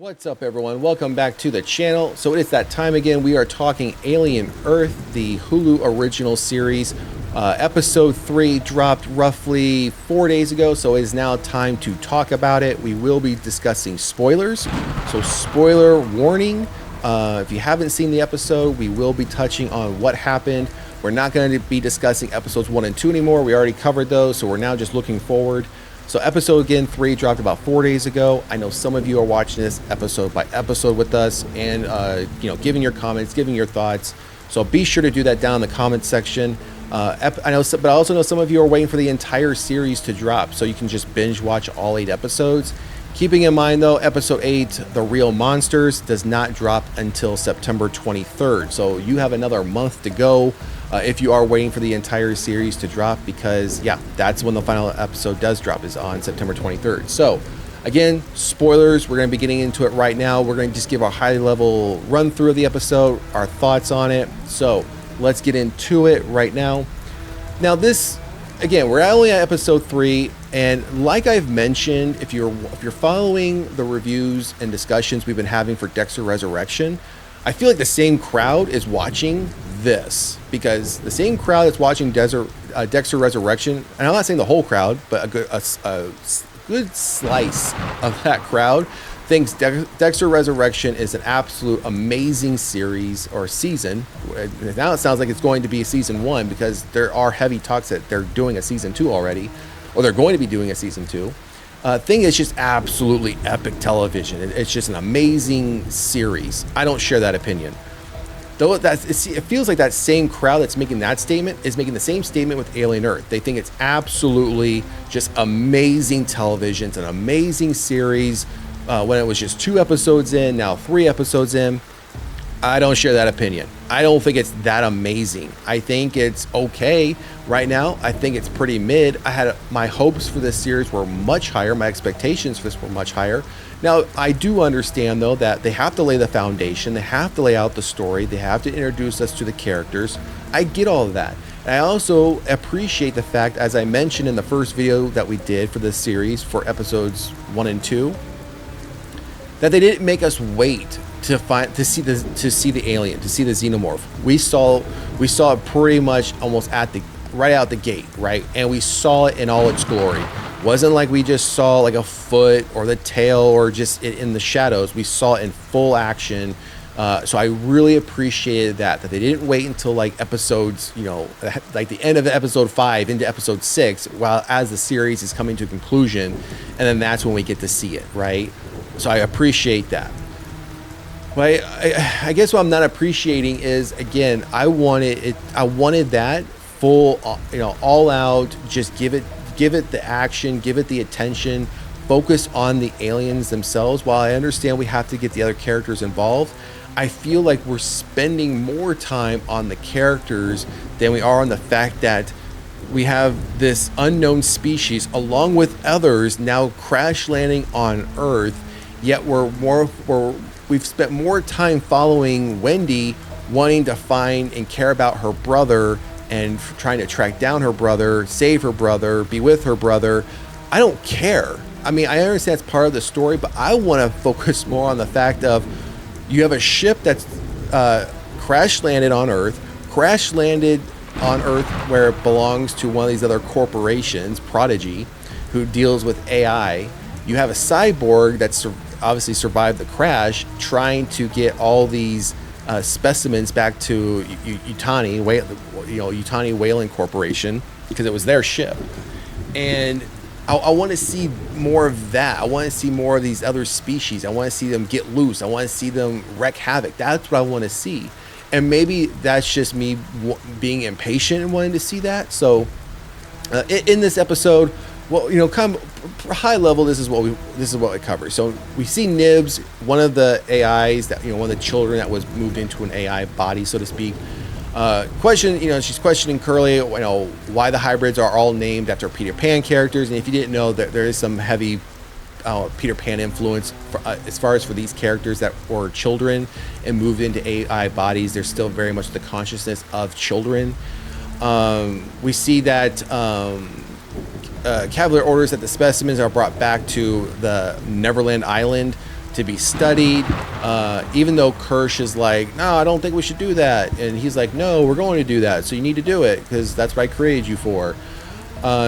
What's up, everyone? Welcome back to the channel. So it's that time again. We are talking Alien Earth, the Hulu original series. Episode 3 dropped roughly 4 days ago, so it is now time to talk about it. We will be discussing spoilers, so spoiler warning. If you haven't seen the episode, we will be touching on what happened. We're not going to be discussing episodes 1 and 2 anymore. We already covered those, so we're now just looking forward. So episode 3 dropped about 4 days ago. I know some of you are watching this episode by episode with us and giving your comments, giving your thoughts. So be sure to do that down in the comments section. But I also know some of you are waiting for the entire series to drop, so you can just binge watch all 8 episodes. Keeping in mind though, episode 8, The Real Monsters, does not drop until September 23rd. So you have another month to go. If you are waiting for the entire series to drop, because yeah, that's when the final episode does drop, is on September 23rd. So again, spoilers, we're going to be getting into it right now. We're going to just give our high level run through of the episode, our thoughts on it. So let's get into it right now. Now this, again, we're only at episode 3, and like I've mentioned, if you're following the reviews and discussions we've been having for Dexter Resurrection, I feel like the same crowd is watching this, because the same crowd that's watching Dexter Resurrection, and I'm not saying the whole crowd, but a good slice of that crowd thinks Dexter Resurrection is an absolute amazing series or season. Now it sounds like it's going to be season 1, because there are heavy talks that they're doing a season 2 already, or they're going to be doing a season 2. Thing is just absolutely epic television. It's just an amazing series. I don't share that opinion. Though it feels like that same crowd that's making that statement is making the same statement with Alien Earth. They think it's absolutely just amazing television. It's an amazing series. When it was just 2 episodes in, now 3 episodes in. I don't share that opinion. I don't think it's that amazing. I think it's okay right now. I think it's pretty mid. My hopes for this series were much higher. My expectations for this were much higher. Now, I do understand, though, that they have to lay the foundation. They have to lay out the story. They have to introduce us to the characters. I get all of that. And I also appreciate the fact, as I mentioned in the first video that we did for this series for episodes 1 and 2, that they didn't make us wait to see the alien, to see the xenomorph. We saw it pretty much almost right out the gate, right? And we saw it in all its glory. Wasn't like we just saw like a foot or the tail or just in the shadows. We saw it in full action. So I really appreciated that they didn't wait until like episodes, like the end of episode 5 into episode 6, while as the series is coming to a conclusion, and then that's when we get to see it, right? So I appreciate that. But I guess what I'm not appreciating is, again, I wanted that full, all out, just give it the action, give it the attention, focus on the aliens themselves. While I understand we have to get the other characters involved, I feel like we're spending more time on the characters than we are on the fact that we have this unknown species along with others now crash landing on Earth, yet we've spent more time following Wendy, wanting to find and care about her brother and trying to track down her brother, save her brother, be with her brother. I don't care. I mean, I understand it's part of the story, but I want to focus more on the fact of you have a ship that's crash landed on Earth where it belongs to one of these other corporations, Prodigy, who deals with AI. You have a cyborg that's obviously survived the crash, trying to get all these specimens back to Yutani Whaling Corporation, because it was their ship. And I want to see more of that. I want to see more of these other species. I want to see them get loose. I want to see them wreak havoc. That's what I want to see. And maybe that's just me being impatient and wanting to see that. So in this episode, well, kind of high level, this is what it covers. So we see Nibs, one of the AIs that, one of the children that was moved into an AI body, so to speak. She's questioning Curly, why the hybrids are all named after Peter Pan characters. And if you didn't know, that there is some heavy Peter Pan influence as far as for these characters that were children and moved into AI bodies. They're still very much the consciousness of children. We see that Cavalier orders that the specimens are brought back to the Neverland Island to be studied, even though Kirsch is like, no, I don't think we should do that, and he's like, no, we're going to do that, so you need to do it because that's what I created you for.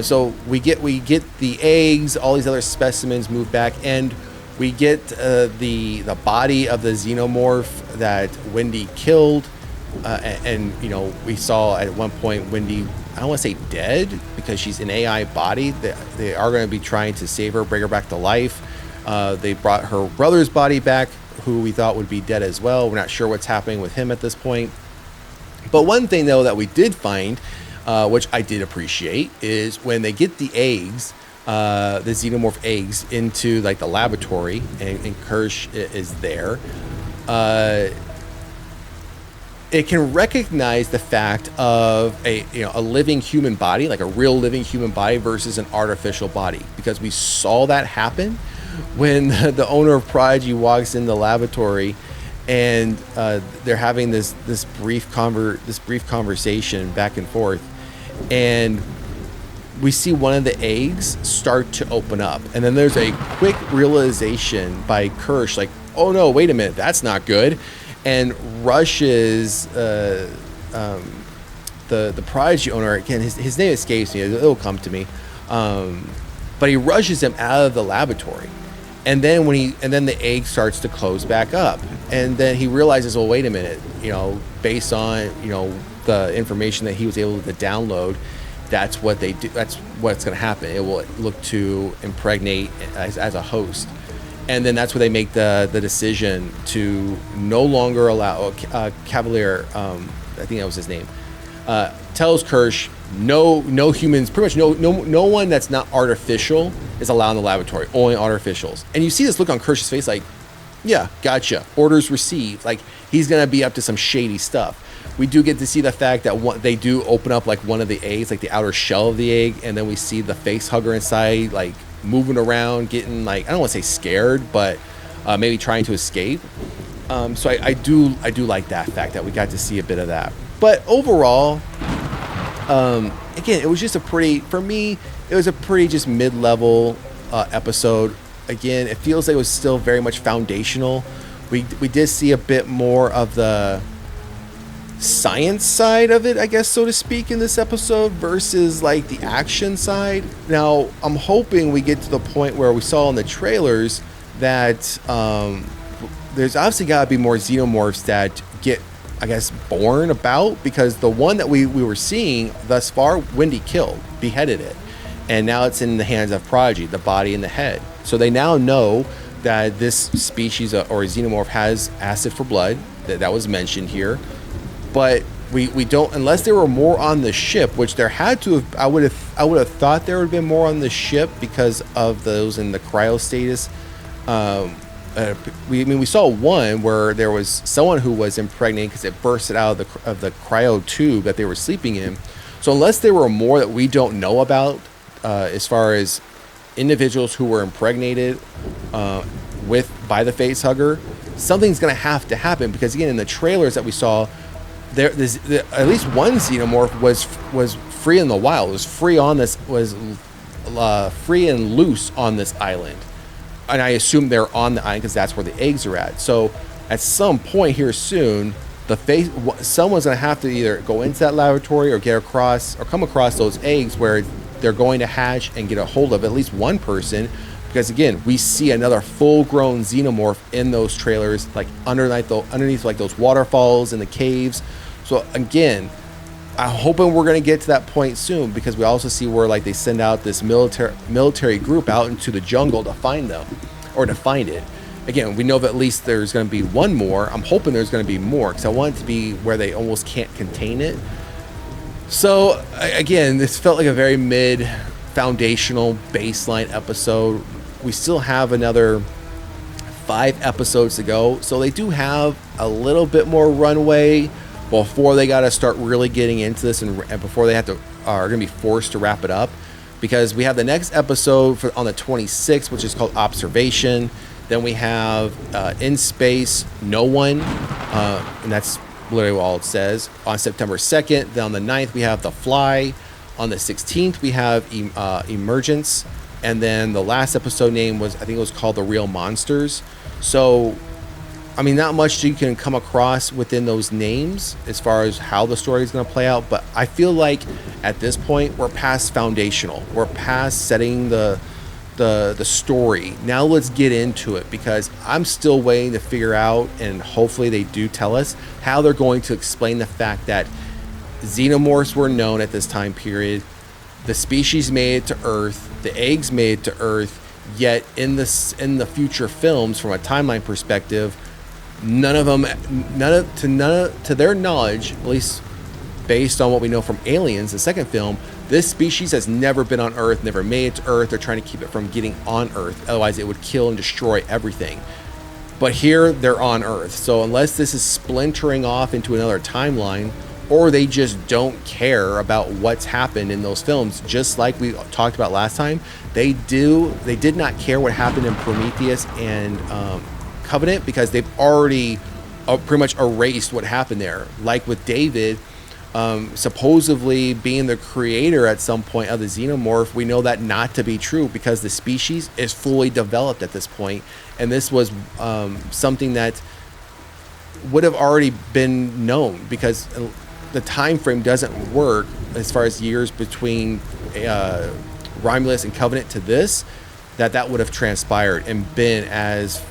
So we get the eggs, all these other specimens move back, and we get the body of the xenomorph that Wendy killed, and you know, we saw at one point Wendy, I don't want to say dead because she's an AI body. They are going to be trying to save her, bring her back to life. They brought her brother's body back, who we thought would be dead as well. We're not sure what's happening with him at this point. But one thing though that we did find, which I did appreciate, is when they get the eggs, the xenomorph eggs, into like the laboratory, and Kirsch is there. It can recognize the fact of a living human body, like a real living human body, versus an artificial body, because we saw that happen when the owner of Prodigy walks in the laboratory, and they're having this brief conversation back and forth, and we see one of the eggs start to open up, and then there's a quick realization by Kirsch, like, oh no, wait a minute, that's not good. And rushes the Prodigy owner, again, his name escapes me, it'll come to me, but he rushes him out of the laboratory, and then then the egg starts to close back up, and then he realizes, well, wait a minute, based on the information that he was able to download, that's what they do, that's what's going to happen. It will look to impregnate as a host. And then that's where they make the decision to no longer allow Cavalier, I think that was his name, tells Kirsch no humans, pretty much no one that's not artificial is allowed in the laboratory, only artificials. And you see this look on Kirsch's face, like, yeah, gotcha, orders received, like he's gonna be up to some shady stuff. We do get to see the fact that they do open up like one of the eggs, like the outer shell of the egg, and then we see the face hugger inside, like moving around, getting, like, I don't want to say scared, but maybe trying to escape. So I do like that fact that we got to see a bit of that. But overall, again, it was just for me, it was a pretty just mid-level episode. Again, it feels like it was still very much foundational. We did see a bit more of the science side of it, I guess, so to speak, in this episode versus like the action side. Now, I'm hoping we get to the point where we saw in the trailers that there's obviously got to be more xenomorphs that get, I guess, born about, because the one that we were seeing thus far, Wendy killed, beheaded it, and now it's in the hands of Prodigy, the body and the head. So they now know that this species or xenomorph has acid for blood, that was mentioned here. But we don't, unless there were more on the ship, which there had to have. I would have thought there would have been more on the ship because of those in the cryostasis. We saw one where there was someone who was impregnated because it bursted out of the cryo tube that they were sleeping in. So unless there were more that we don't know about, as far as individuals who were impregnated by the face hugger, something's going to have to happen, because again, in the trailers that we saw, there's at least one xenomorph was free in the wild. It was free on this, free and loose on this island, and I assume they're on the island because that's where the eggs are at. So at some point here soon, someone's going to have to either go into that laboratory or come across those eggs where they're going to hatch and get a hold of at least one person. Because again, we see another full-grown xenomorph in those trailers, like underneath like those waterfalls in the caves. So again, I'm hoping we're going to get to that point soon, because we also see where like they send out this military group out into the jungle to find them, or to find it. Again, we know that at least there's going to be one more. I'm hoping there's going to be more, because I want it to be where they almost can't contain it. So again, this felt like a very mid-foundational baseline episode. We still have another 5 episodes to go, so they do have a little bit more runway before they got to start really getting into this, and before they are going to be forced to wrap it up, because we have the next episode on the 26th, which is called Observation. Then we have In Space, No One, and that's literally all it says, on September 2nd. Then on the 9th, we have The Fly. On the 16th, we have Emergence. and then the last episode name was, I think it was called The Real Monsters. So I mean, not much you can come across within those names as far as how the story is going to play out, but I feel like at this point we're past foundational. We're past setting the story. Now let's get into it, because I'm still waiting to figure out, and hopefully they do tell us how they're going to explain the fact that xenomorphs were known at this time period. The species made it to Earth, the eggs made it to Earth, yet in the future films, from a timeline perspective, none of them, to their knowledge, at least based on what we know from Aliens, the second film, this species has never been on Earth, never made it to Earth. They're trying to keep it from getting on Earth, otherwise it would kill and destroy everything. But here they're on Earth, so unless this is splintering off into another timeline, or they just don't care about what's happened in those films, just like we talked about last time, they did not care what happened in Prometheus and Covenant, because they've already pretty much erased what happened there. Like with David, supposedly being the creator at some point of the xenomorph, we know that not to be true, because the species is fully developed at this point, and this was something that would have already been known, because the time frame doesn't work as far as years between Romulus and Covenant to this, that would have transpired and been as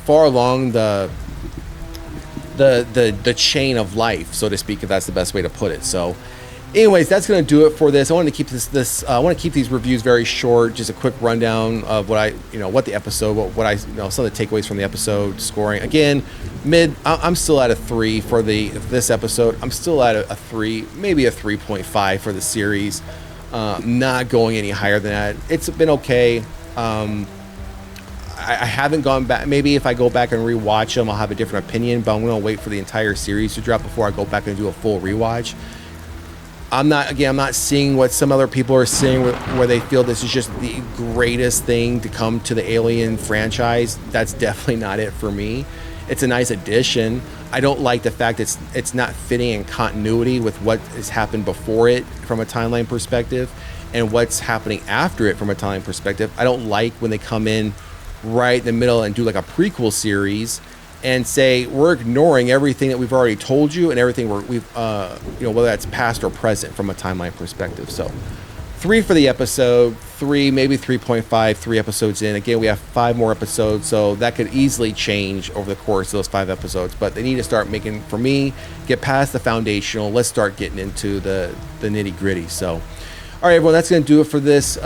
far along the chain of life, so to speak, if that's the best way to put it. So anyways, that's going to do it for this. I want to keep I want to keep these reviews very short, just a quick rundown of what the episode, some of the takeaways from the episode. Scoring again, I'm still at a 3 for this episode. I'm still at a 3, maybe a 3.5 for the series. Not going any higher than that. It's been okay. I haven't gone back. Maybe if I go back and rewatch them, I'll have a different opinion, but I'm going to wait for the entire series to drop before I go back and do a full rewatch. I'm not seeing what some other people are seeing, where they feel this is just the greatest thing to come to the Alien franchise. That's definitely not it for me. It's a nice addition. I don't like the fact it's not fitting in continuity with what has happened before it from a timeline perspective, and what's happening after it from a timeline perspective. I don't like when they come in right in the middle and do like a prequel series and say we're ignoring everything that we've already told you and everything we've whether that's past or present from a timeline perspective. So 3 for the episode, 3, maybe 3.5, 3 episodes in. Again, we have 5 more episodes, so that could easily change over the course of those 5 episodes, but they need to start making, for me, get past the foundational. Let's start getting into the nitty gritty. So all right, everyone, that's going to do it for this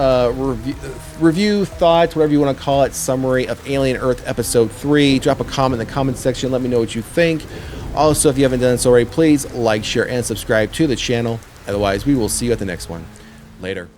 review, thoughts, whatever you want to call it, summary of Alien Earth Episode 3. Drop a comment in the comment section. Let me know what you think. Also, if you haven't done so already, please like, share, and subscribe to the channel. Otherwise, we will see you at the next one. Later.